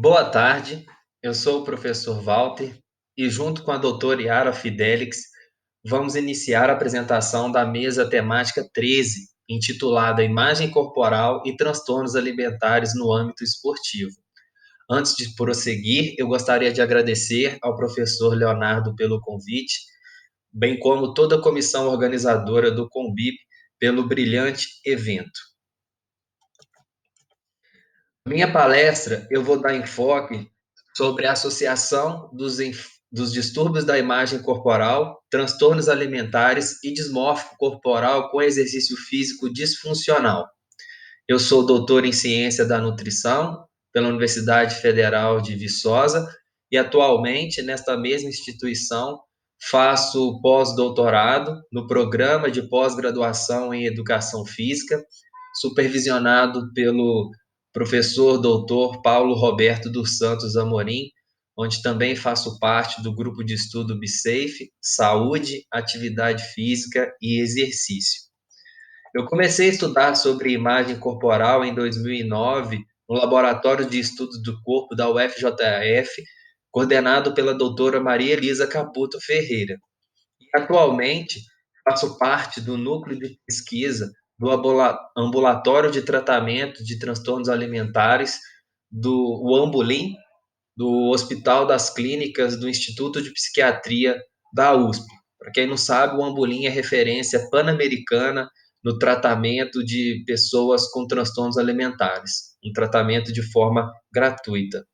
Boa tarde, eu sou o professor Walter e, junto com a doutora Yara Fidelix, vamos iniciar a apresentação da mesa temática 13, intitulada Imagem Corporal e Transtornos Alimentares no Âmbito Esportivo. Antes de prosseguir, eu gostaria de agradecer ao professor Leonardo pelo convite, bem como toda a comissão organizadora do Conbip pelo brilhante evento. Minha palestra, eu vou dar enfoque sobre a associação dos distúrbios da imagem corporal, transtornos alimentares e dismórfico corporal com exercício físico disfuncional. Eu sou doutor em ciência da nutrição pela Universidade Federal de Viçosa e atualmente, nesta mesma instituição, faço pós-doutorado no programa de pós-graduação em educação física, supervisionado pelo professor doutor Paulo Roberto dos Santos Amorim, onde também faço parte do grupo de estudo BSAFE, Saúde, Atividade Física e Exercício. Eu comecei a estudar sobre imagem corporal em 2009 no Laboratório de Estudos do Corpo da UFJF, coordenado pela doutora Maria Elisa Caputo Ferreira. E atualmente faço parte do núcleo de pesquisa do Ambulatório de Tratamento de Transtornos Alimentares do Ambulim, do Hospital das Clínicas do Instituto de Psiquiatria da USP. Para quem não sabe, o Ambulim é referência pan-americana no tratamento de pessoas com transtornos alimentares, um tratamento de forma gratuita.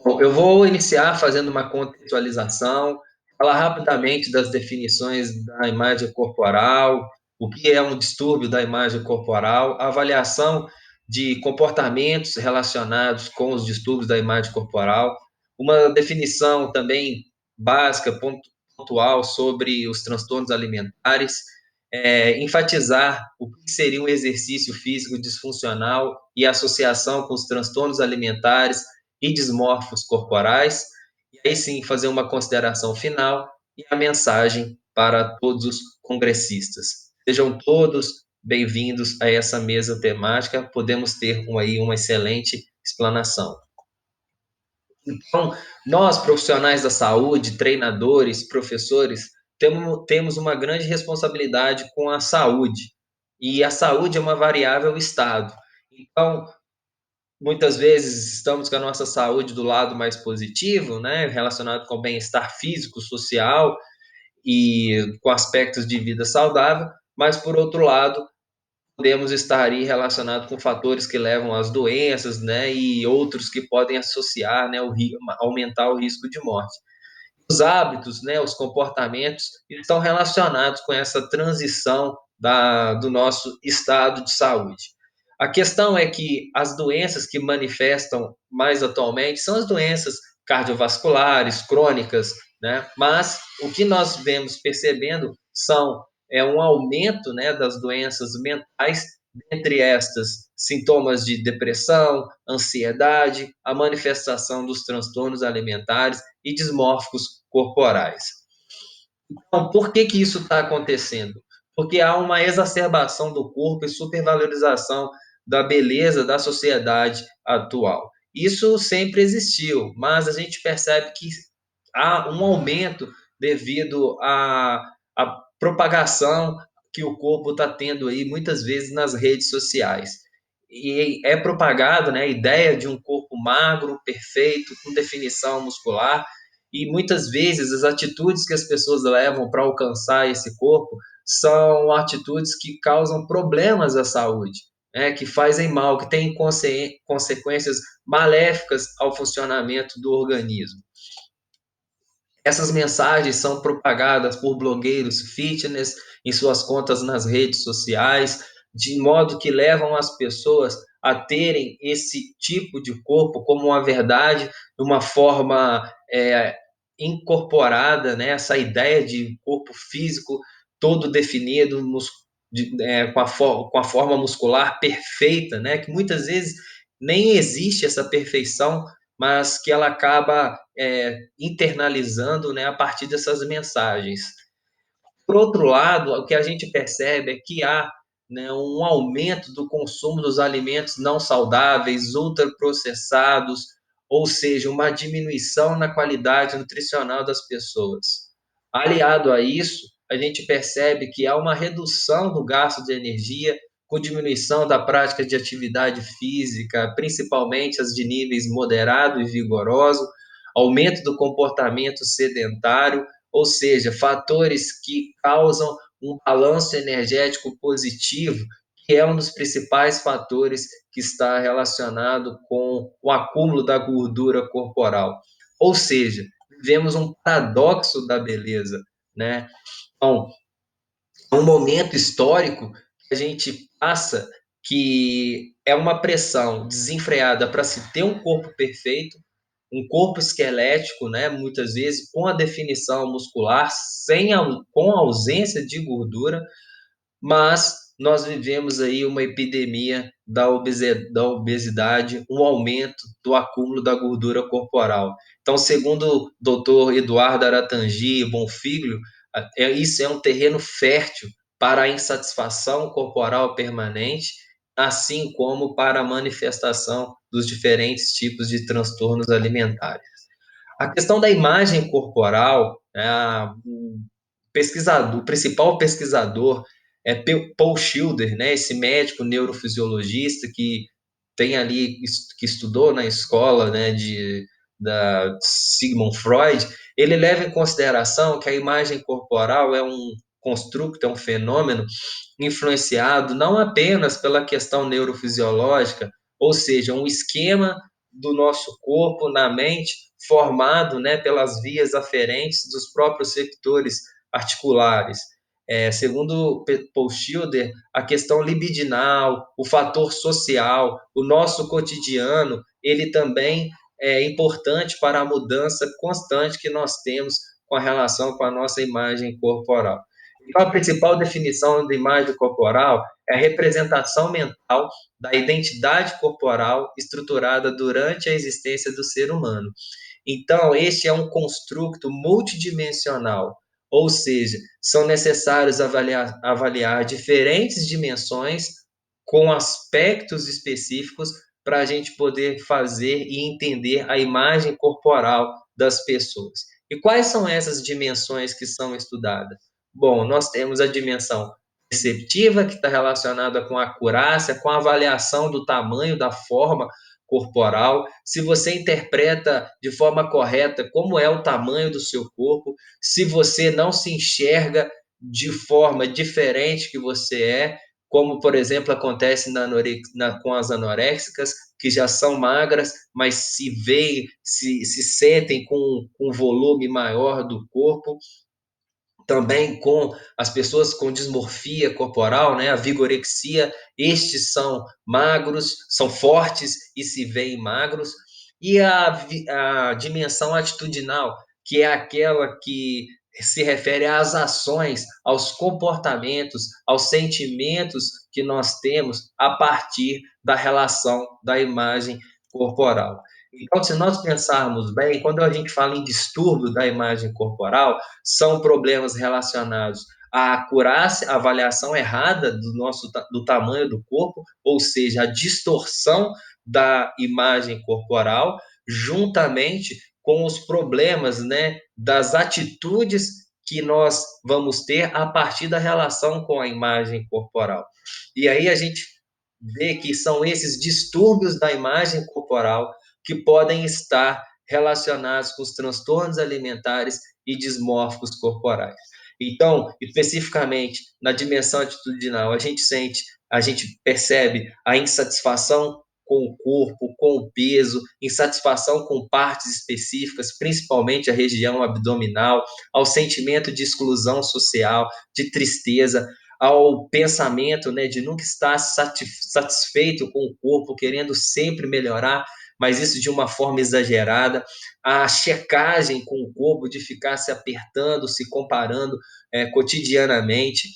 Bom, eu vou iniciar fazendo uma contextualização, falar rapidamente das definições da imagem corporal, o que é um distúrbio da imagem corporal, a avaliação de comportamentos relacionados com os distúrbios da imagem corporal, uma definição também básica, pontual sobre os transtornos alimentares, enfatizar o que seria um exercício físico disfuncional e associação com os transtornos alimentares e dismorfos corporais, e aí sim fazer uma consideração final e a mensagem para todos os congressistas. Sejam todos bem-vindos a essa mesa temática, podemos ter aí uma excelente explanação. Então, nós, profissionais da saúde, treinadores, professores, temos uma grande responsabilidade com a saúde, e a saúde é uma variável estado. Então, muitas vezes estamos com a nossa saúde do lado mais positivo, né, relacionado com o bem-estar físico, social e com aspectos de vida saudável, mas por outro lado, podemos estar aí relacionado com fatores que levam às doenças, né, e outros que podem associar, né, aumentar o risco de morte. Os hábitos, né, os comportamentos estão relacionados com essa transição do nosso estado de saúde. A questão é que as doenças que manifestam mais atualmente são as doenças cardiovasculares, crônicas, né? Mas o que nós vemos percebendo um aumento, né, das doenças mentais, entre estas sintomas de depressão, ansiedade, a manifestação dos transtornos alimentares e dismórficos corporais. Então, por que isso está acontecendo? Porque há uma exacerbação do corpo e supervalorização da beleza da sociedade atual. Isso sempre existiu, mas a gente percebe que há um aumento devido à propagação que o corpo está tendo aí muitas vezes nas redes sociais. E é propagado, né, a ideia de um corpo magro, perfeito, com definição muscular, e muitas vezes as atitudes que as pessoas levam para alcançar esse corpo são atitudes que causam problemas à saúde, né, que fazem mal, que têm consequências maléficas ao funcionamento do organismo. Essas mensagens são propagadas por blogueiros fitness em suas contas nas redes sociais, de modo que levam as pessoas a terem esse tipo de corpo como uma verdade, de uma forma incorporada, né? Essa ideia de corpo físico todo definido, com a forma muscular perfeita, né? Que muitas vezes nem existe essa perfeição, mas que ela acaba internalizando, né, a partir dessas mensagens. Por outro lado, o que a gente percebe é que há né, um aumento do consumo dos alimentos não saudáveis, ultraprocessados, ou seja, uma diminuição na qualidade nutricional das pessoas. Aliado a isso, a gente percebe que há uma redução do gasto de energia com diminuição da prática de atividade física, principalmente as de níveis moderado e vigoroso, aumento do comportamento sedentário, ou seja, fatores que causam um balanço energético positivo, que é um dos principais fatores que está relacionado com o acúmulo da gordura corporal. Ou seja, vivemos um paradoxo da beleza, né? Então, é um momento histórico que a gente passa que é uma pressão desenfreada para se ter um corpo perfeito, um corpo esquelético, né, muitas vezes com a definição muscular, com a ausência de gordura, mas nós vivemos aí uma epidemia da obesidade, um aumento do acúmulo da gordura corporal. Então, segundo o doutor Eduardo Aratangi Bonfiglio, isso é um terreno fértil para a insatisfação corporal permanente, assim como para a manifestação dos diferentes tipos de transtornos alimentares. A questão da imagem corporal, o principal pesquisador é Paul Schilder, né, esse médico neurofisiologista que tem ali, que estudou na escola, né, da Sigmund Freud. Ele leva em consideração que a imagem corporal é um construto, é um fenômeno influenciado não apenas pela questão neurofisiológica, ou seja, um esquema do nosso corpo na mente formado, né, pelas vias aferentes dos próprios sectores articulares. Segundo Paul Schilder, a questão libidinal, o fator social, o nosso cotidiano, ele também é importante para a mudança constante que nós temos com a relação com a nossa imagem corporal. Então, a principal definição da imagem corporal é a representação mental da identidade corporal estruturada durante a existência do ser humano. Então, este é um construto multidimensional, ou seja, são necessários avaliar diferentes dimensões com aspectos específicos para a gente poder fazer e entender a imagem corporal das pessoas. E quais são essas dimensões que são estudadas? Bom, nós temos a dimensão perceptiva, que está relacionada com a acurácia, com a avaliação do tamanho, da forma corporal, se você interpreta de forma correta como é o tamanho do seu corpo, se você não se enxerga de forma diferente que você é, como, por exemplo, acontece com as anoréxicas, que já são magras, mas se sentem com um volume maior do corpo, também com as pessoas com dismorfia corporal, né, a vigorexia, estes são magros, são fortes e se veem magros, e a dimensão atitudinal, que é aquela que se refere às ações, aos comportamentos, aos sentimentos que nós temos a partir da relação da imagem corporal. Então, se nós pensarmos bem, quando a gente fala em distúrbio da imagem corporal, são problemas relacionados à acurácia, à avaliação errada do tamanho do corpo, ou seja, a distorção da imagem corporal, juntamente com os problemas, né, das atitudes que nós vamos ter a partir da relação com a imagem corporal. E aí a gente vê que são esses distúrbios da imagem corporal que podem estar relacionados com os transtornos alimentares e dismórficos corporais. Então, especificamente na dimensão atitudinal, a gente percebe a insatisfação com o corpo, com o peso, insatisfação com partes específicas, principalmente a região abdominal, ao sentimento de exclusão social, de tristeza, ao pensamento, né, de nunca estar satisfeito com o corpo, querendo sempre melhorar, mas isso de uma forma exagerada, a checagem com o corpo, de ficar se apertando, se comparando cotidianamente.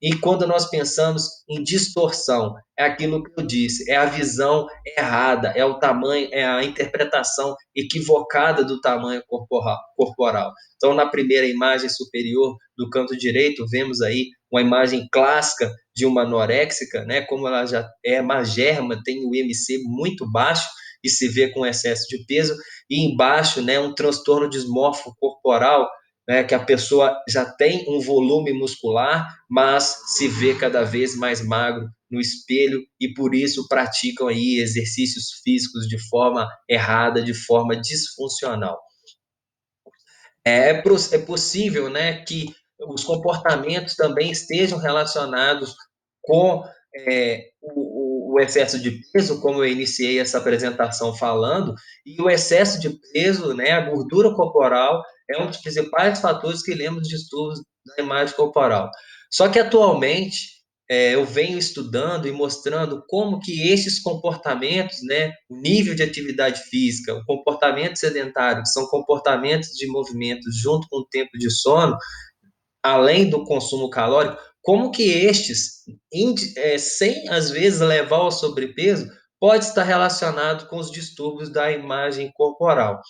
E quando nós pensamos em distorção, é aquilo que eu disse, é a visão errada, é o tamanho, é a interpretação equivocada do tamanho corporal. Então, na primeira imagem superior do canto direito, vemos aí uma imagem clássica de uma anoréxica, né? Como ela já é magérrima, tem o IMC muito baixo e se vê com excesso de peso, e embaixo, né, um transtorno dismórfico corporal, né, que a pessoa já tem um volume muscular, mas se vê cada vez mais magro no espelho e por isso praticam aí exercícios físicos de forma errada, de forma disfuncional. É possível, né, que os comportamentos também estejam relacionados com o excesso de peso, como eu iniciei essa apresentação falando, e o excesso de peso, né, a gordura corporal, é um dos principais fatores que lembram de distúrbios da imagem corporal. Só que atualmente eu venho estudando e mostrando como que esses comportamentos, né, o nível de atividade física, o comportamento sedentário, que são comportamentos de movimento junto com o tempo de sono, além do consumo calórico, como que estes, sem às vezes levar ao sobrepeso, pode estar relacionado com os distúrbios da imagem corporal.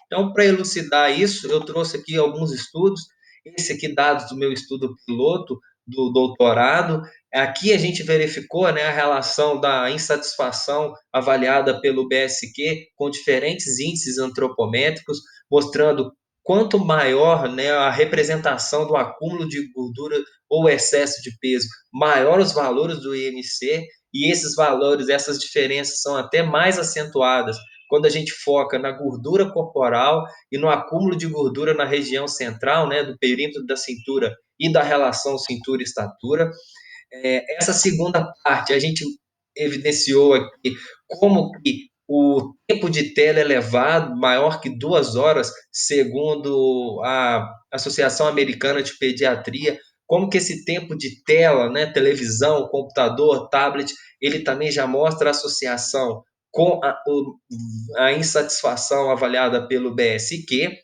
Então, para elucidar isso, eu trouxe aqui alguns estudos, esse aqui dados do meu estudo piloto do doutorado. Aqui a gente verificou, né, a relação da insatisfação avaliada pelo BSQ com diferentes índices antropométricos, mostrando quanto maior, né, a representação do acúmulo de gordura ou excesso de peso, maior os valores do IMC, e esses valores, essas diferenças são até mais acentuadas quando a gente foca na gordura corporal e no acúmulo de gordura na região central, né, do perímetro da cintura e da relação cintura-estatura. Essa segunda parte, a gente evidenciou aqui como que o tempo de tela elevado, maior que 2 horas, segundo a Associação Americana de Pediatria, como que esse tempo de tela, né, televisão, computador, tablet, ele também já mostra associação com a insatisfação avaliada pelo BSQ.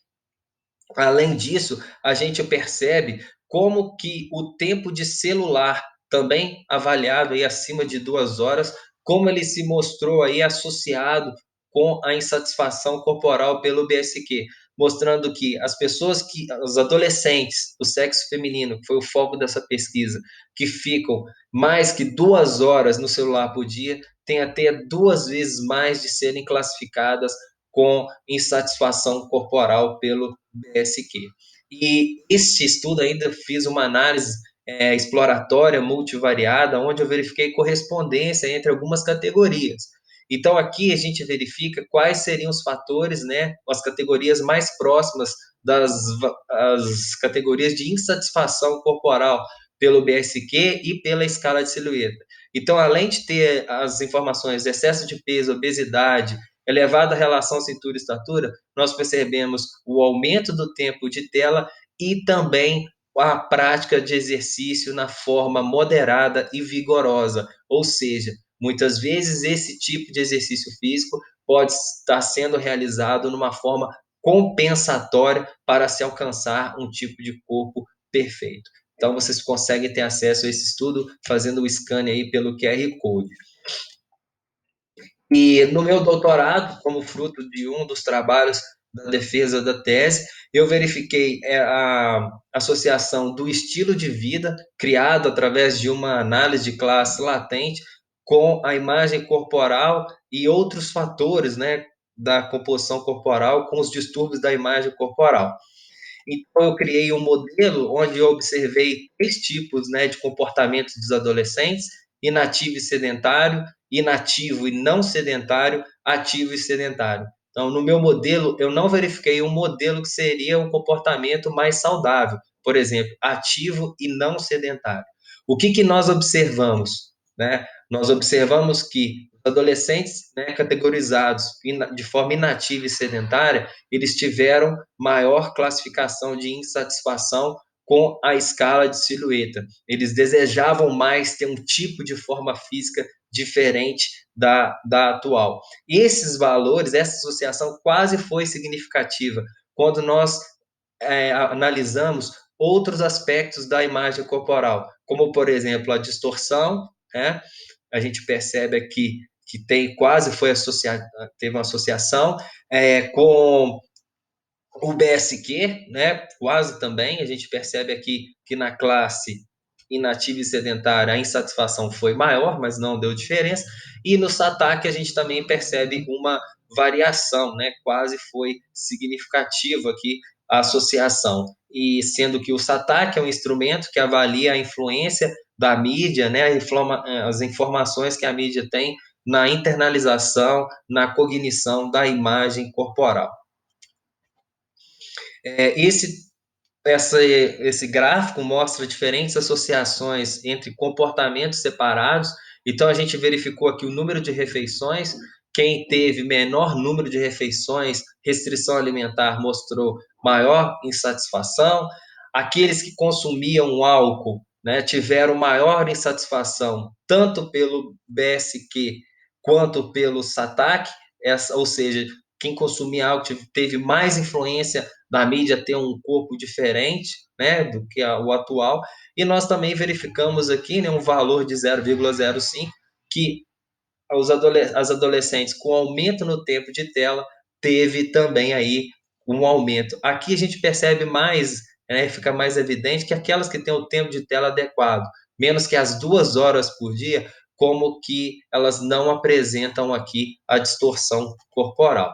Além disso, a gente percebe como que o tempo de celular, também avaliado aí acima de 2 horas, como ele se mostrou aí associado com a insatisfação corporal pelo BSQ, mostrando que as pessoas os adolescentes, o sexo feminino, que foi o foco dessa pesquisa, que ficam mais que 2 horas no celular por dia, têm até 2 vezes mais de serem classificadas com insatisfação corporal pelo BSQ. E este estudo ainda fiz uma análise exploratória multivariada, onde eu verifiquei correspondência entre algumas categorias. Então, aqui a gente verifica quais seriam os fatores, né, as categorias mais próximas das as categorias de insatisfação corporal pelo BSQ e pela escala de silhueta. Então, além de ter as informações de excesso de peso, obesidade, elevada relação cintura-estatura, nós percebemos o aumento do tempo de tela e também a prática de exercício na forma moderada e vigorosa, ou seja, muitas vezes esse tipo de exercício físico pode estar sendo realizado numa forma compensatória para se alcançar um tipo de corpo perfeito. Então, vocês conseguem ter acesso a esse estudo fazendo o scan aí pelo QR Code. E no meu doutorado, como fruto de um dos trabalhos da defesa da tese, eu verifiquei a associação do estilo de vida criado através de uma análise de classe latente com a imagem corporal e outros fatores, né, da composição corporal com os distúrbios da imagem corporal. Então, eu criei um modelo onde eu observei 3 tipos, né, de comportamentos dos adolescentes: inativo e sedentário, inativo e não sedentário, ativo e sedentário. Então, no meu modelo, eu não verifiquei um modelo que seria um comportamento mais saudável, por exemplo, ativo e não sedentário. O que que nós observamos, né? Nós observamos que os adolescentes, né, categorizados de forma inativa e sedentária, eles tiveram maior classificação de insatisfação com a escala de silhueta. Eles desejavam mais ter um tipo de forma física diferente da atual. Esses valores, essa associação quase foi significativa quando nós analisamos outros aspectos da imagem corporal, como, por exemplo, a distorção, né? A gente percebe aqui que tem quase foi associado, teve uma associação com o BSQ, né, quase também, a gente percebe aqui que na classe inativa e sedentária a insatisfação foi maior, mas não deu diferença, e no SATAC a gente também percebe uma variação, né, quase foi significativo aqui a associação, e sendo que o SATAC é um instrumento que avalia a influência da mídia, né, as informações que a mídia tem na internalização, na cognição da imagem corporal. É, esse gráfico mostra diferentes associações entre comportamentos separados. Então, a gente verificou aqui o número de refeições. Quem teve menor número de refeições, restrição alimentar, mostrou maior insatisfação. Aqueles que consumiam álcool, né, tiveram maior insatisfação, tanto pelo BSQ quanto pelo SATAC, ou seja, quem consumia álcool teve mais influência da mídia ter um corpo diferente, né, do que o atual, e nós também verificamos aqui, né, um valor de 0,05, que as adolescentes com aumento no tempo de tela teve também aí um aumento. Aqui a gente percebe mais, né, fica mais evidente que aquelas que têm o tempo de tela adequado, menos que as 2 horas por dia, como que elas não apresentam aqui a distorção corporal.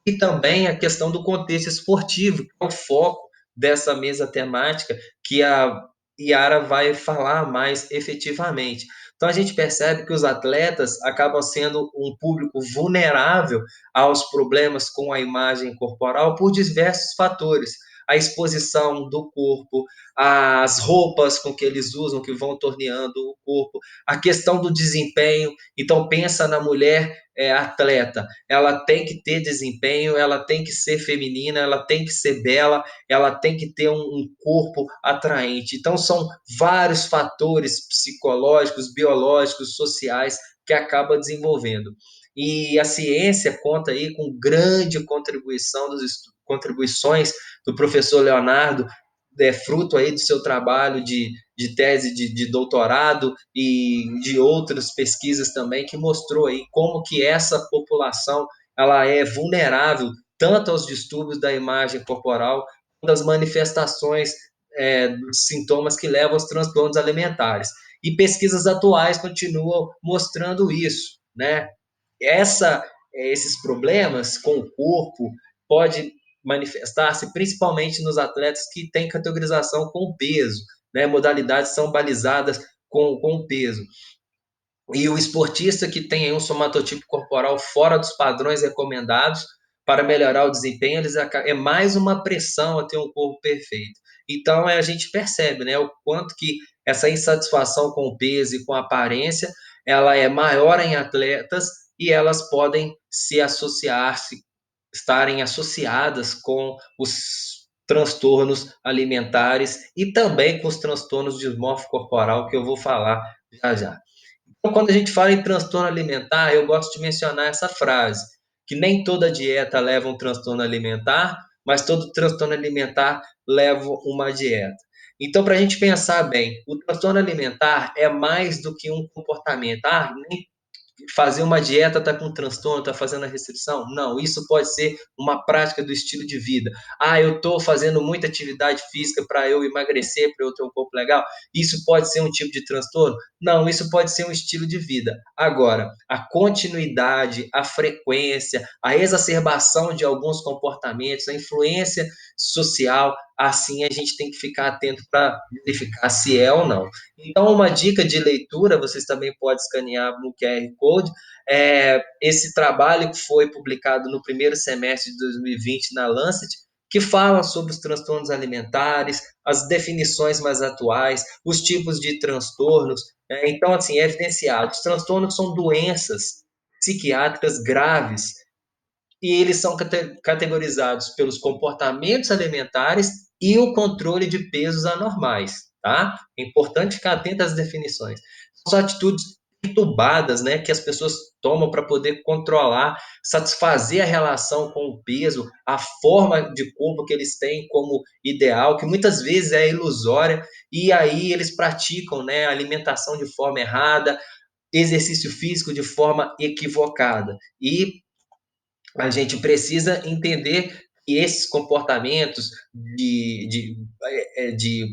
E também a questão do contexto esportivo, que é o foco dessa mesa temática, que a Yara vai falar mais efetivamente. Então, a gente percebe que os atletas acabam sendo um público vulnerável aos problemas com a imagem corporal por diversos fatores. A exposição do corpo, as roupas com que eles usam, que vão torneando o corpo, a questão do desempenho. Então, pensa na mulher atleta, ela tem que ter desempenho, ela tem que ser feminina, ela tem que ser bela, ela tem que ter um corpo atraente. Então, são vários fatores psicológicos, biológicos, sociais que acaba desenvolvendo. E a ciência conta aí com grande contribuições do professor Leonardo, fruto aí do seu trabalho de tese de doutorado e de outras pesquisas também, que mostrou aí como que essa população ela é vulnerável tanto aos distúrbios da imagem corporal quanto às manifestações dos sintomas que levam aos transtornos alimentares. E pesquisas atuais continuam mostrando isso, né? Esses problemas com o corpo pode manifestar-se principalmente nos atletas que têm categorização com peso, né? Modalidades são balizadas com peso. E o esportista que tem um somatotipo corporal fora dos padrões recomendados para melhorar o desempenho, é mais uma pressão a ter um corpo perfeito. Então, a gente percebe, né, o quanto que essa insatisfação com o peso e com a aparência, ela é maior em atletas e elas podem estarem associadas com os transtornos alimentares e também com os transtornos de dismorfia corporal, que eu vou falar já já. Então, quando a gente fala em transtorno alimentar, eu gosto de mencionar essa frase, que nem toda dieta leva um transtorno alimentar, mas todo transtorno alimentar leva uma dieta. Então, para a gente pensar bem, o transtorno alimentar é mais do que um comportamento. Nem fazer uma dieta está com transtorno, está fazendo a restrição? Não, isso pode ser uma prática do estilo de vida. Eu estou fazendo muita atividade física para eu emagrecer, para eu ter um corpo legal. Isso pode ser um tipo de transtorno? Não, isso pode ser um estilo de vida. Agora, a continuidade, a frequência, a exacerbação de alguns comportamentos, a influência social, assim a gente tem que ficar atento para verificar se é ou não. Então, uma dica de leitura, vocês também podem escanear no QR Code, esse trabalho que foi publicado no primeiro semestre de 2020 na Lancet, que fala sobre os transtornos alimentares, as definições mais atuais, os tipos de transtornos. Então, assim, é evidenciado. Os transtornos são doenças psiquiátricas graves e eles são categorizados pelos comportamentos alimentares e o controle de pesos anormais, tá? É importante ficar atento às definições. São atitudes perturbadas, né, que as pessoas tomam para poder controlar, satisfazer a relação com o peso, a forma de corpo que eles têm como ideal, que muitas vezes é ilusória, e aí eles praticam, né, alimentação de forma errada, exercício físico de forma equivocada. E a gente precisa entender que esses comportamentos de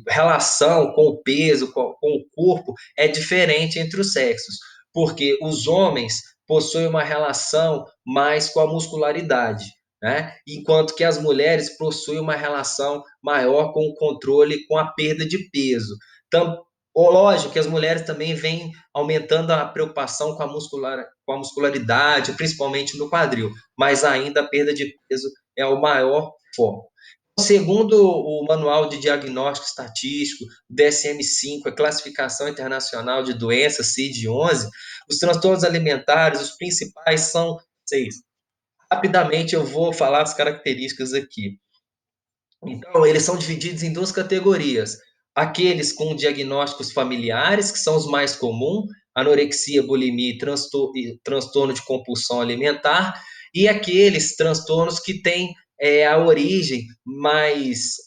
relação com o peso, com o corpo, é diferente entre os sexos, porque os homens possuem uma relação mais com a muscularidade, né? Enquanto que as mulheres possuem uma relação maior com o controle, com a perda de peso. Então, lógico que as mulheres também vêm aumentando a preocupação com a muscularidade, principalmente no quadril, mas ainda a perda de peso é o maior foco. Segundo o Manual de Diagnóstico Estatístico, DSM-5, a Classificação Internacional de Doenças, CID-11, os transtornos alimentares, os principais são 6. Rapidamente eu vou falar as características aqui. Então, eles são divididos em duas categorias. Aqueles com diagnósticos familiares, que são os mais comuns, anorexia, bulimia e transtorno de compulsão alimentar, e aqueles transtornos que têm a origem mais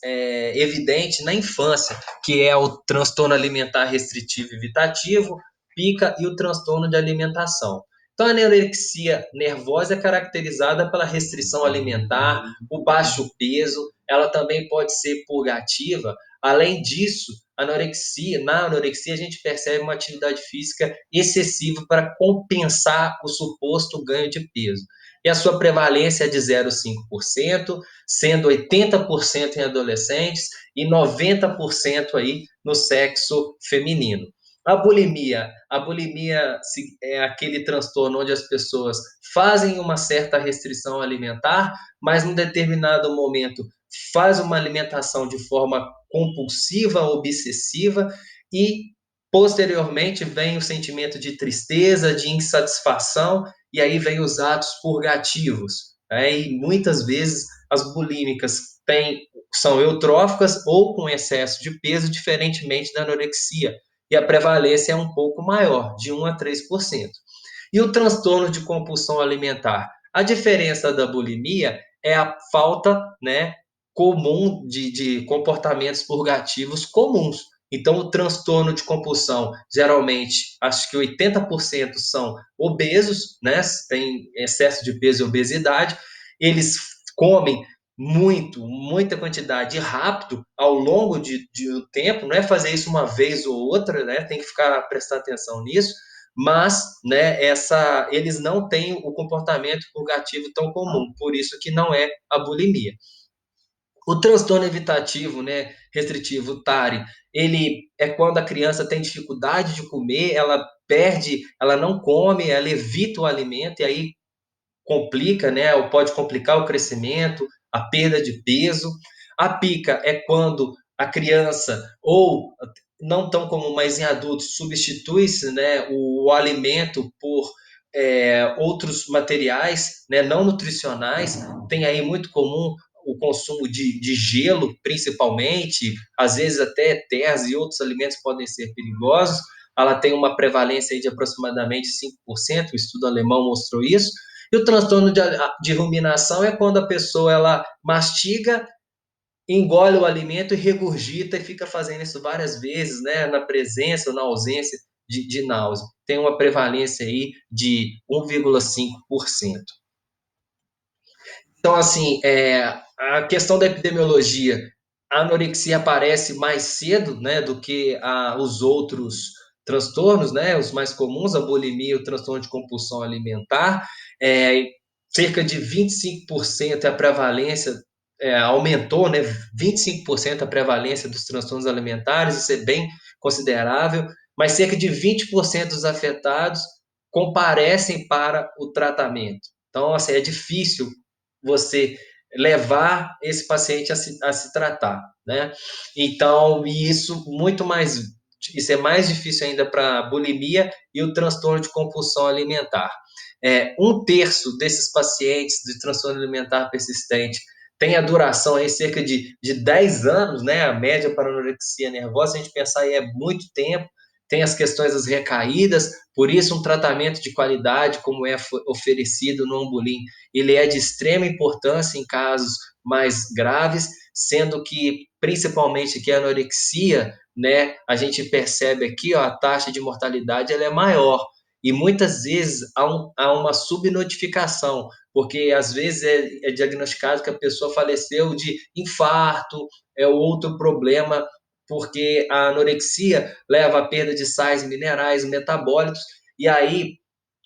evidente na infância, que é o transtorno alimentar restritivo e evitativo, pica e o transtorno de alimentação. Então, a anorexia nervosa é caracterizada pela restrição alimentar, o baixo peso, ela também pode ser purgativa. Além disso, na anorexia a gente percebe uma atividade física excessiva para compensar o suposto ganho de peso. E a sua prevalência é de 0,5%, sendo 80% em adolescentes e 90% aí no sexo feminino. A bulimia é aquele transtorno onde as pessoas fazem uma certa restrição alimentar, mas num determinado momento faz uma alimentação de forma compulsiva, obsessiva e posteriormente vem o sentimento de tristeza, de insatisfação e aí vem os atos purgativos. Né? E muitas vezes as bulímicas são eutróficas ou com excesso de peso, diferentemente da anorexia. E a prevalência é um pouco maior, de 1 a 3%. E o transtorno de compulsão alimentar? A diferença da bulimia é a falta, né, comum de comportamentos purgativos comuns. Então, o transtorno de compulsão, geralmente, acho que 80% são obesos, né? Tem excesso de peso e obesidade. Eles comem muita quantidade rápido ao longo de um tempo, não é fazer isso uma vez ou outra, né? Tem que prestar atenção nisso, mas, né, eles não têm o comportamento purgativo tão comum, por isso que não é a bulimia. O transtorno evitativo, né, restritivo, TARI, ele é quando a criança tem dificuldade de comer, ela não come, ela evita o alimento e aí complica, né, ou pode complicar o crescimento, a perda de peso. A pica é quando a criança, ou não tão comum, mas em adultos, substitui-se, né, o alimento por outros materiais, né, não nutricionais. Tem aí muito comum o consumo de gelo, principalmente, às vezes até terras e outros alimentos podem ser perigosos. Ela tem uma prevalência aí de aproximadamente 5%, o estudo alemão mostrou isso. E o transtorno de ruminação é quando a pessoa ela mastiga, engole o alimento e regurgita e fica fazendo isso várias vezes, né, na presença ou na ausência de náusea. Tem uma prevalência aí de 1,5%. Então, assim, a questão da epidemiologia, a anorexia aparece mais cedo, né, do que os outros transtornos, né, os mais comuns, a bulimia e o transtorno de compulsão alimentar. É, cerca de 25% é a prevalência, aumentou, né, 25% a prevalência dos transtornos alimentares, isso é bem considerável, mas cerca de 20% dos afetados comparecem para o tratamento. Então, assim, é difícil você levar esse paciente a se tratar, né? Então, isso é mais difícil ainda para a bulimia e o transtorno de compulsão alimentar. 1/3 desses pacientes de transtorno alimentar persistente tem a duração aí cerca de 10 anos, né? A média para anorexia nervosa, se a gente pensar aí é muito tempo, tem as questões das recaídas, por isso um tratamento de qualidade, como é oferecido no Ambulim, ele é de extrema importância em casos mais graves, sendo que, principalmente que a anorexia, né, a gente percebe aqui, ó, a taxa de mortalidade ela é maior, e muitas vezes há uma subnotificação, porque às vezes é diagnosticado que a pessoa faleceu de infarto, é outro problema, porque a anorexia leva à perda de sais minerais, metabólitos, e aí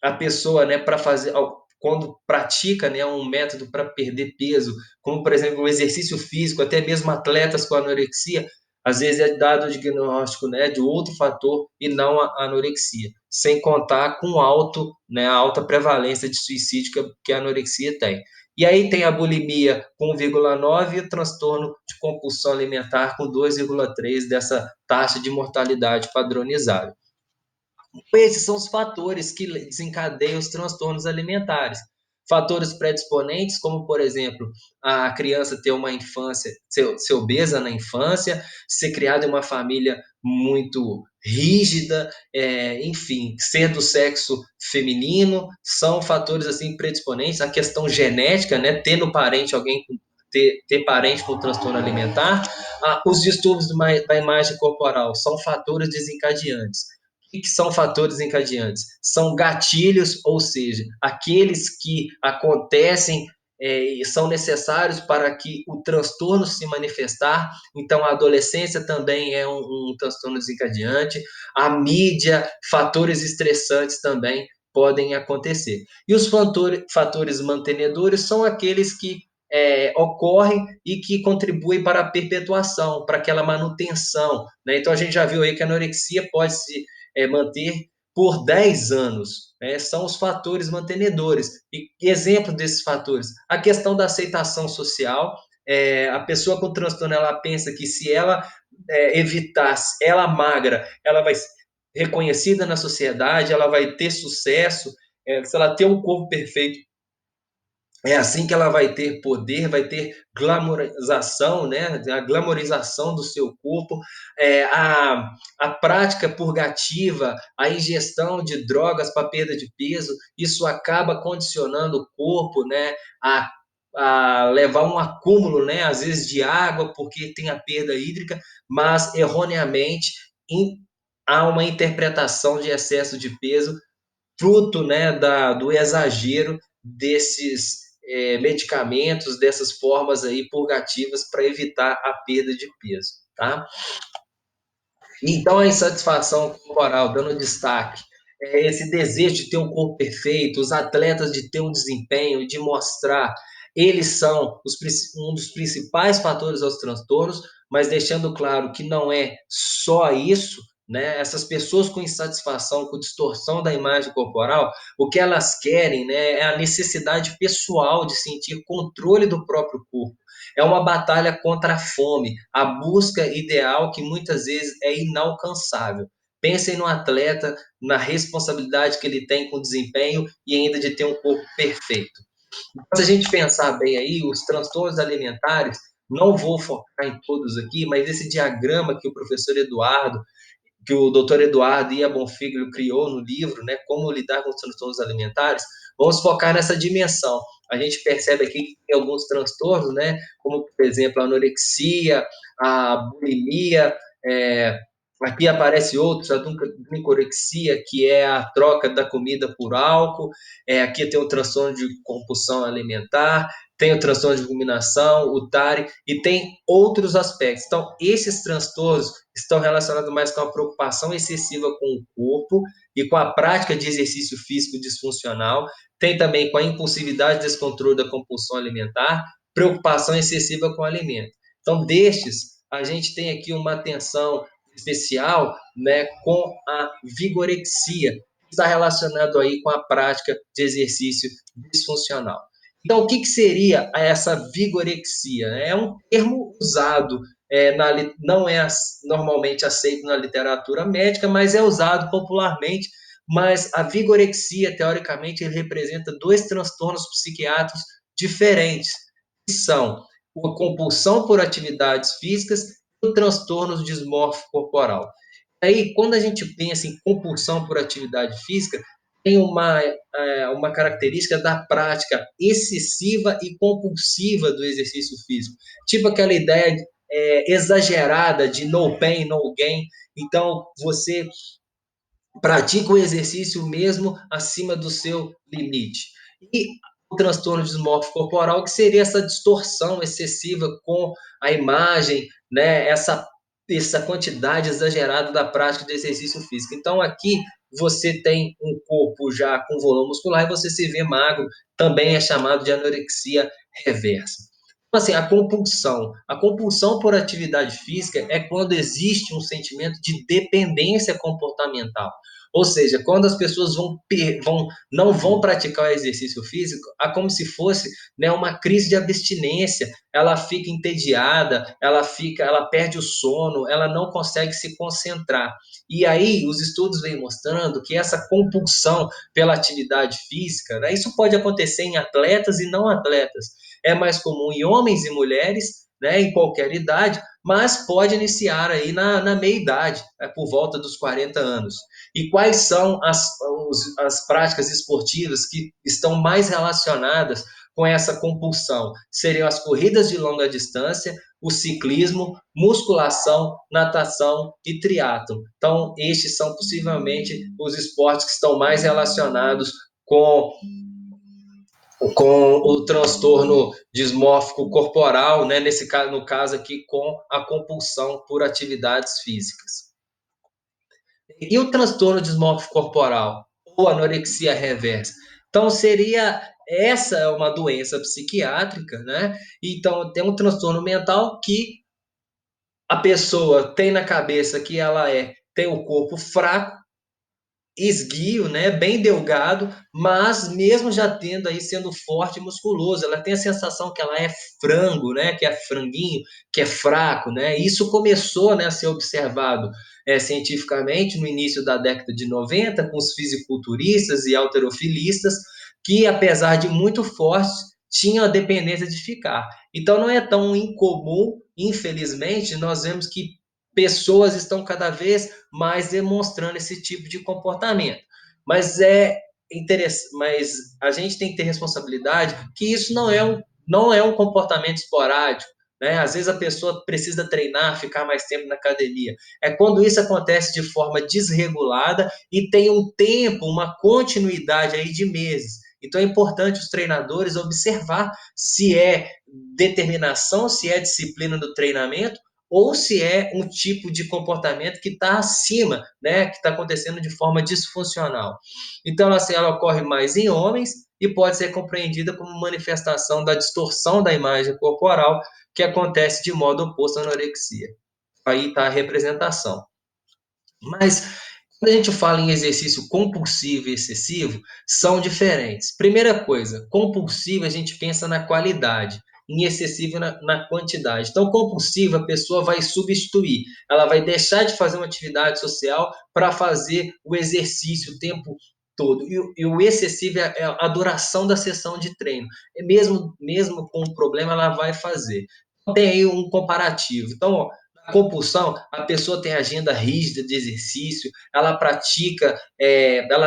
a pessoa, né, para fazer, quando pratica, né, um método para perder peso, como por exemplo o exercício físico, até mesmo atletas com anorexia, às vezes é dado o diagnóstico, né, de outro fator e não a anorexia, sem contar com alto, né, a alta prevalência de suicídio que a anorexia tem. E aí tem a bulimia com 1,9 e o transtorno de compulsão alimentar com 2,3 dessa taxa de mortalidade padronizada. Esses são os fatores que desencadeiam os transtornos alimentares. Fatores predisponentes, como, por exemplo, a criança ter uma infância, ser obesa na infância, ser criada em uma família muito rígida, enfim, ser do sexo feminino, são fatores assim predisponentes. A questão genética, né, ter no parente alguém ter parente com transtorno alimentar, os distúrbios da imagem corporal são fatores desencadeantes. O que são fatores encadeantes? São gatilhos, ou seja, aqueles que acontecem e são necessários para que o transtorno se manifestar. Então, a adolescência também é um transtorno desencadeante. A mídia, fatores estressantes também podem acontecer. E os fatores mantenedores são aqueles que ocorrem e que contribuem para a perpetuação, para aquela manutenção. Né? Então, a gente já viu aí que a anorexia pode se manter por 10 anos. Né? São os fatores mantenedores. E exemplo desses fatores, a questão da aceitação social. A pessoa com transtorno, ela pensa que se ela evitar, ela magra, ela vai ser reconhecida na sociedade, ela vai ter sucesso, se ela ter um corpo perfeito, é assim que ela vai ter poder, vai ter glamorização, né? A glamorização do seu corpo, a prática purgativa, a ingestão de drogas para perda de peso, isso acaba condicionando o corpo, né? A levar um acúmulo, né? Às vezes de água, porque tem a perda hídrica, mas erroneamente há uma interpretação de excesso de peso fruto, né, do exagero desses medicamentos, dessas formas aí purgativas para evitar a perda de peso, tá? Então, a insatisfação corporal, dando destaque, esse desejo de ter um corpo perfeito, os atletas de ter um desempenho, de mostrar, eles são um dos principais fatores aos transtornos, mas deixando claro que não é só isso, né? Essas pessoas com insatisfação, com distorção da imagem corporal, o que elas querem, né, é a necessidade pessoal de sentir controle do próprio corpo. É uma batalha contra a fome, a busca ideal que muitas vezes é inalcançável. Pensem no atleta, na responsabilidade que ele tem com o desempenho e ainda de ter um corpo perfeito. Se a gente pensar bem aí, os transtornos alimentares, não vou focar em todos aqui, mas esse diagrama que o professor Eduardo, que o doutor Eduardo Ia Bonfiglio criou no livro, né, Como Lidar com os Transtornos Alimentares, vamos focar nessa dimensão. A gente percebe aqui que tem alguns transtornos, né, como, por exemplo, a anorexia, a bulimia, aqui aparece outros, a glicorexia, que é a troca da comida por álcool, aqui tem o transtorno de compulsão alimentar, tem o transtorno de ruminação, o TARI, e tem outros aspectos. Então, esses transtornos estão relacionados mais com a preocupação excessiva com o corpo e com a prática de exercício físico disfuncional, tem também com a impulsividade e descontrole da compulsão alimentar, preocupação excessiva com o alimento. Então, destes, a gente tem aqui uma atenção especial, né, com a vigorexia, que está relacionado aí com a prática de exercício disfuncional. Então, o que seria essa vigorexia? É um termo usado, não é normalmente aceito na literatura médica, mas é usado popularmente. Mas a vigorexia, teoricamente, ele representa dois transtornos psiquiátricos diferentes, que são a compulsão por atividades físicas e o transtorno dismórfico corporal. Aí, quando a gente pensa em compulsão por atividade física, tem uma característica da prática excessiva e compulsiva do exercício físico. Tipo aquela ideia exagerada de no pain, no gain. Então, você pratica o exercício mesmo acima do seu limite. E o transtorno dismórfico corporal, que seria essa distorção excessiva com a imagem, né, essa quantidade exagerada da prática de exercício físico. Então, aqui você tem um corpo já com volume muscular e você se vê magro, também é chamado de anorexia reversa. Então, assim, a compulsão por atividade física é quando existe um sentimento de dependência comportamental. Ou seja, quando as pessoas não vão praticar o exercício físico, é como se fosse, né, uma crise de abstinência. Ela fica entediada, ela perde o sono, ela não consegue se concentrar. E aí os estudos vêm mostrando que essa compulsão pela atividade física, né, isso pode acontecer em atletas e não atletas. É mais comum em homens e mulheres, né, em qualquer idade, mas pode iniciar aí na meia idade, né, por volta dos 40 anos. E quais são as práticas esportivas que estão mais relacionadas com essa compulsão? Seriam as corridas de longa distância, o ciclismo, musculação, natação e triatlo. Então, estes são possivelmente os esportes que estão mais relacionados com com o transtorno dismórfico corporal, né, no caso aqui com a compulsão por atividades físicas. E o transtorno dismórfico corporal ou anorexia reversa? Então, essa é uma doença psiquiátrica, né? Então, tem um transtorno mental que a pessoa tem na cabeça que tem o corpo fraco, esguio, né, bem delgado, mas mesmo já tendo aí sendo forte e musculoso, ela tem a sensação que ela é frango, né, que é franguinho, que é fraco, né? Isso começou, né, a ser observado cientificamente no início da década de 90 com os fisiculturistas e halterofilistas, que apesar de muito fortes, tinham a dependência de ficar. Então não é tão incomum, infelizmente, nós vemos que pessoas estão cada vez mais demonstrando esse tipo de comportamento. Mas é interessante, mas a gente tem que ter responsabilidade que isso não é um comportamento esporádico. Né? Às vezes a pessoa precisa treinar, ficar mais tempo na academia. É quando isso acontece de forma desregulada e tem um tempo, uma continuidade aí de meses. Então é importante os treinadores observar se é determinação, se é disciplina do treinamento ou se é um tipo de comportamento que está acima, né, que está acontecendo de forma disfuncional. Então, assim, ela ocorre mais em homens e pode ser compreendida como manifestação da distorção da imagem corporal que acontece de modo oposto à anorexia. Aí está a representação. Mas quando a gente fala em exercício compulsivo e excessivo, são diferentes. Primeira coisa, compulsivo a gente pensa na qualidade, em excessivo na quantidade. Então, compulsivo a pessoa vai substituir, ela vai deixar de fazer uma atividade social para fazer o exercício o tempo todo. E o excessivo é a duração da sessão de treino. Mesmo com o problema, ela vai fazer. Então, tem aí um comparativo. Então, ó, compulsão, a pessoa tem agenda rígida de exercício, ela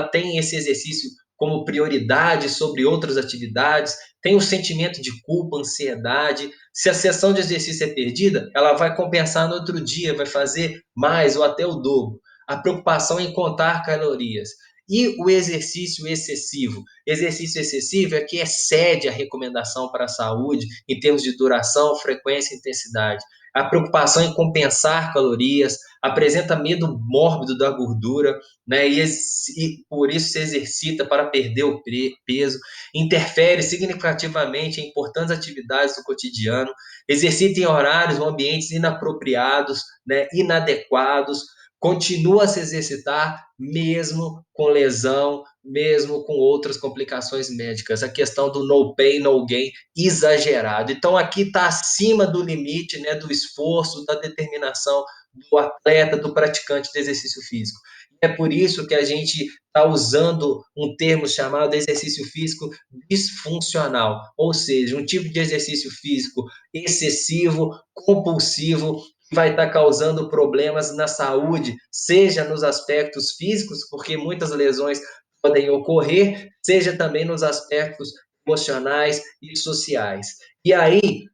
tem esse exercício como prioridade sobre outras atividades, tem o sentimento de culpa, ansiedade. Se a sessão de exercício é perdida, ela vai compensar no outro dia, vai fazer mais ou até o dobro. A preocupação em contar calorias. E o exercício excessivo? Exercício excessivo é que excede a recomendação para a saúde em termos de duração, frequência e intensidade. A preocupação em compensar calorias, apresenta medo mórbido da gordura, né? E por isso se exercita para perder o peso, interfere significativamente em importantes atividades do cotidiano, exercita em horários ou ambientes inapropriados, né? Inadequados, continua a se exercitar mesmo com lesão, mesmo com outras complicações médicas. A questão do no pain, no gain exagerado. Então, aqui está acima do limite, né, do esforço, da determinação do atleta, do praticante de exercício físico. É por isso que a gente está usando um termo chamado exercício físico disfuncional, ou seja, um tipo de exercício físico excessivo, compulsivo, vai estar causando problemas na saúde, seja nos aspectos físicos, porque muitas lesões podem ocorrer, seja também nos aspectos emocionais e sociais. E aí,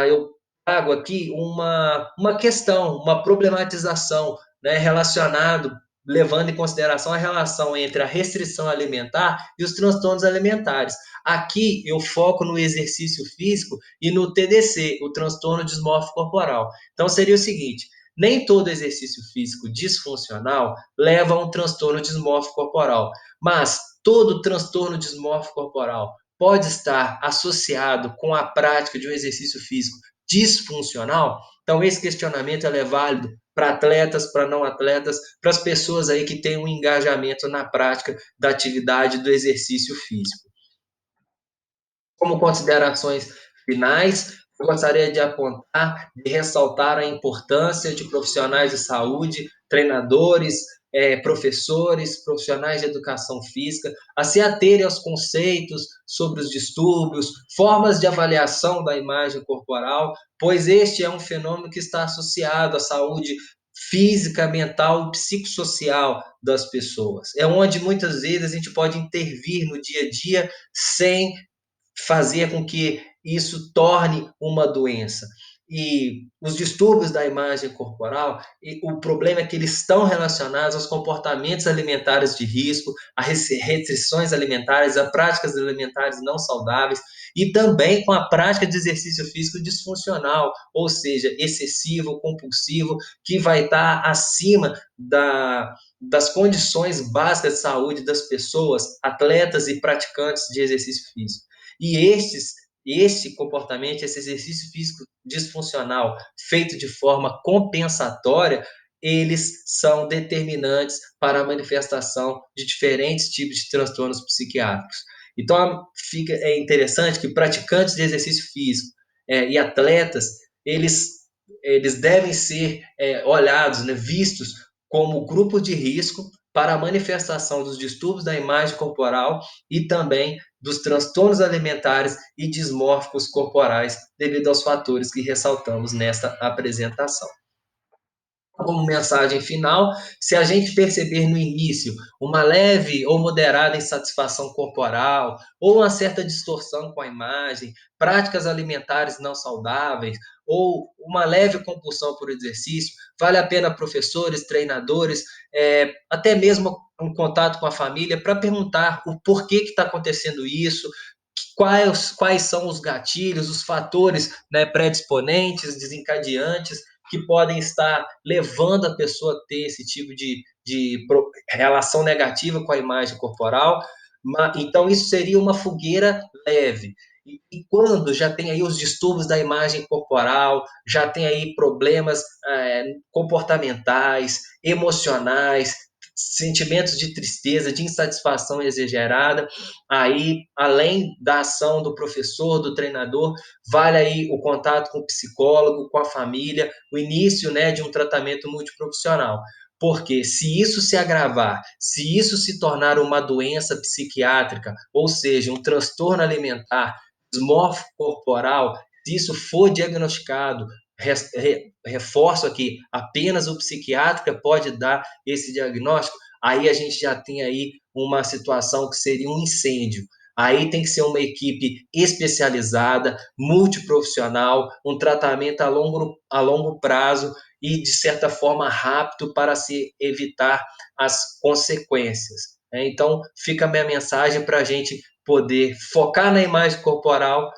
eu trago aqui uma questão, uma problematização, né, relacionado, levando em consideração a relação entre a restrição alimentar e os transtornos alimentares. Aqui eu foco no exercício físico e no TDC, o transtorno dismórfico corporal. Então seria o seguinte: nem todo exercício físico disfuncional leva a um transtorno dismórfico corporal, mas todo transtorno dismórfico corporal pode estar associado com a prática de um exercício físico disfuncional. Então esse questionamento é válido para atletas, para não atletas, para as pessoas aí que têm um engajamento na prática da atividade do exercício físico. Como considerações finais, eu gostaria de apontar, de ressaltar a importância de profissionais de saúde, treinadores, professores, profissionais de educação física, a se aterem aos conceitos sobre os distúrbios, formas de avaliação da imagem corporal, pois este é um fenômeno que está associado à saúde física, mental e psicossocial das pessoas. É onde muitas vezes a gente pode intervir no dia a dia sem fazer com que isso torne uma doença. E os distúrbios da imagem corporal, o problema é que eles estão relacionados aos comportamentos alimentares de risco, a restrições alimentares, a práticas alimentares não saudáveis e também com a prática de exercício físico disfuncional, ou seja, excessivo, compulsivo, que vai estar acima das condições básicas de saúde das pessoas, atletas e praticantes de exercício físico. E este comportamento, esse exercício físico disfuncional feito de forma compensatória, eles são determinantes para a manifestação de diferentes tipos de transtornos psiquiátricos. Então, é interessante que praticantes de exercício físico e atletas, eles, eles devem ser olhados, né, vistos como grupo de risco para a manifestação dos distúrbios da imagem corporal e também dos transtornos alimentares e dismórficos corporais devido aos fatores que ressaltamos nesta apresentação. Como mensagem final, se a gente perceber no início uma leve ou moderada insatisfação corporal, ou uma certa distorção com a imagem, práticas alimentares não saudáveis, ou uma leve compulsão por exercício, vale a pena professores, treinadores, até mesmo um contato com a família para perguntar o porquê que está acontecendo isso, quais são os gatilhos, os fatores, né, predisponentes, desencadeantes, que podem estar levando a pessoa a ter esse tipo de relação negativa com a imagem corporal. Então, isso seria uma fogueira leve. E quando já tem aí os distúrbios da imagem corporal, já tem aí problemas comportamentais, emocionais, sentimentos de tristeza, de insatisfação exagerada, aí, além da ação do professor, do treinador, vale aí o contato com o psicólogo, com a família, o início, né, de um tratamento multiprofissional. Porque se isso se agravar, se isso se tornar uma doença psiquiátrica, ou seja, um transtorno alimentar, dismórfico corporal, se isso for diagnosticado, reforço aqui, apenas o psiquiatra pode dar esse diagnóstico, aí a gente já tem aí uma situação que seria um incêndio. Aí tem que ser uma equipe especializada, multiprofissional, um tratamento a longo prazo e, de certa forma, rápido para se evitar as consequências. Então, fica a minha mensagem para a gente poder focar na imagem corporal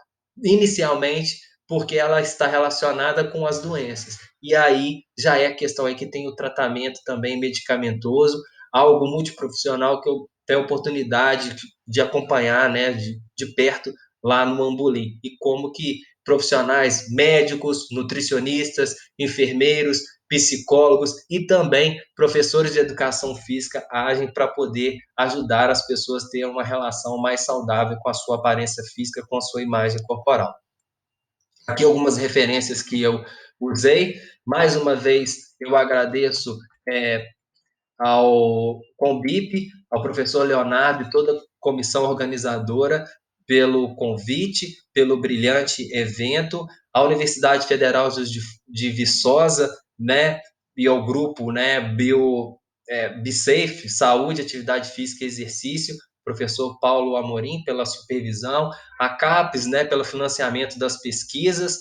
inicialmente, porque ela está relacionada com as doenças. E aí já é a questão aí que tem o tratamento também medicamentoso, algo multiprofissional que eu tenho a oportunidade de acompanhar, né, de perto lá no Ambulim. E como que profissionais médicos, nutricionistas, enfermeiros, psicólogos e também professores de educação física agem para poder ajudar as pessoas a terem uma relação mais saudável com a sua aparência física, com a sua imagem corporal. Aqui algumas referências que eu usei. Mais uma vez, eu agradeço ao Combip, ao professor Leonardo e toda a comissão organizadora pelo convite, pelo brilhante evento, à Universidade Federal de Viçosa né, e ao grupo, né, BeSafe, Saúde, Atividade Física e Exercício, professor Paulo Amorim, pela supervisão, a CAPES, né, pelo financiamento das pesquisas,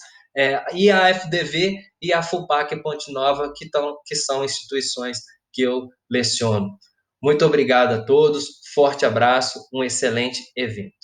e a FDV e a FUPAC Ponte Nova, que são instituições que eu leciono. Muito obrigado a todos, forte abraço, um excelente evento.